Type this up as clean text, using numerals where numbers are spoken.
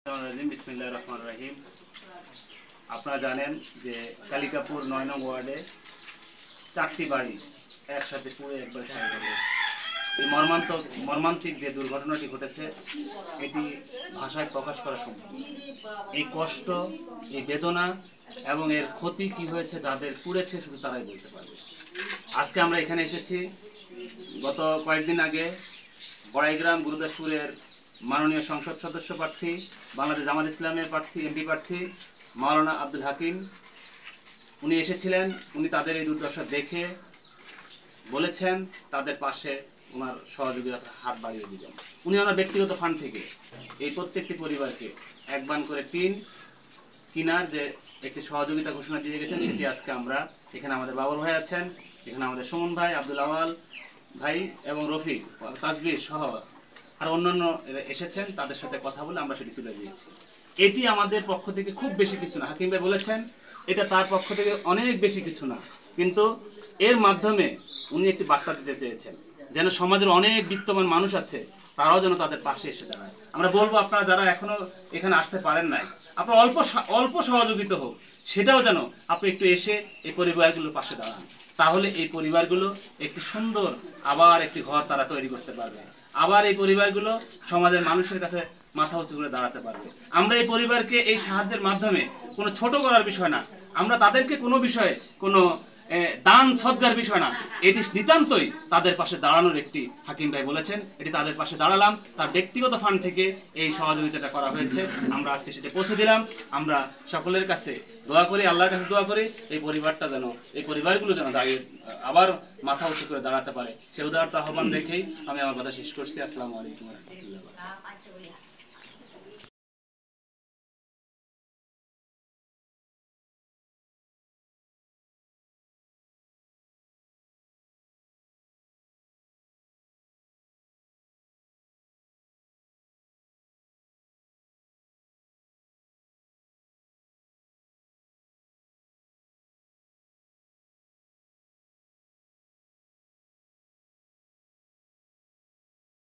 বিসমিল্লাহির রহমানির রহিম। আপনারা জানেন যে কালিকাপুর ৯ নং ওয়ার্ডে ৪টি বাড়ি একসাথে পুরো একবার ছাই হয়ে গেছে। এই মর্মান্তিক যে দুর্ঘটনাটি ঘটেছে এটি ভাষায় প্রকাশ করা সম্ভব নয়। এই কষ্ট, এই বেদনা এবং এর ক্ষতি কি হয়েছে যাদের পুড়েছে শুধু তারাই বলতে পারবে। আজকে আমরা এখানে এসেছি গত কয়েকদিন আগে বড়াইগ্রাম গুরুদাসপুরের মাননীয় সংসদ সদস্য প্রার্থী, বাংলাদেশ জামাত ইসলামের প্রার্থী, এমপি প্রার্থী মাওলানা আব্দুল হাকিম উনি এসেছিলেন। উনি তাদের এই দুর্দশা দেখে বলেছেন তাদের পাশে ওনার সহযোগিতার হাত বাড়িয়ে দিবেন। উনি ওনার ব্যক্তিগত ফান্ড থেকে এই প্রত্যেকটি পরিবারকে এক বান করে টিন কিনার যে একটি সহযোগিতা ঘোষণা দিয়ে গেছেন, সেটি আজকে আমরা এখানে আমাদের বাবর ভাই আছেন, এখানে আমাদের সুমন ভাই, আব্দুল আওয়াল ভাই এবং রফিক, তাজবির সহ আর অন্যান্য এসেছেন। তাদের সাথে কথা বলে আমরা সেটি তুলে দিয়েছি। এটি আমাদের পক্ষ থেকে খুব বেশি কিছু না, হাকিম ভাই বলেছেন এটা তার পক্ষ থেকে অনেক বেশি কিছু না, কিন্তু এর মাধ্যমে উনি একটি বার্তা দিতে চেয়েছেন যেন সমাজের অনেক বিত্তমান মানুষ আছে তারাও যেন তাদের পাশে এসে দাঁড়ায়। আমরা বলবো আপনারা যারা এখনো এখানে আসতে পারেন নাই, আপনার অল্প সহযোগিতা হোক, সেটাও যেন আপনি একটু এসে এই পরিবারগুলোর পাশে দাঁড়ান। তাহলে এই পরিবারগুলো একটি সুন্দর আবার একটি ঘর তারা তৈরি করতে পারবে, আবার এই পরিবারগুলো সমাজের মানুষের কাছে মাথা উঁচু করে দাঁড়াতে পারবে। আমরা এই পরিবারকে এই সাহায্যের মাধ্যমে কোনো ছোট করার বিষয় না, আমরা তাদেরকে কোনো বিষয়ে কোনো দান সদ্গার বিষয় না, এটি নিতান্তই তাদের পাশে দাঁড়ানোর একটি, হাকিম ভাই বলেছেন এটি তাদের পাশে দাঁড়ালাম। তার ব্যক্তিগত ফান্ড থেকে এই সহযোগিতাটা করা হয়েছে, আমরা আজকে সেটা পৌঁছে দিলাম। আমরা সকলের কাছে দোয়া করি, আল্লাহর কাছে দোয়া করি এই পরিবারটা যেন, এই পরিবারগুলো যেন দাঁড়িয়ে আবার মাথা উঁচু করে দাঁড়াতে পারে। সে উদারতা আহ্বান রেখেই আমি আমার কথা শেষ করছি। আসসালামু আলাইকুম।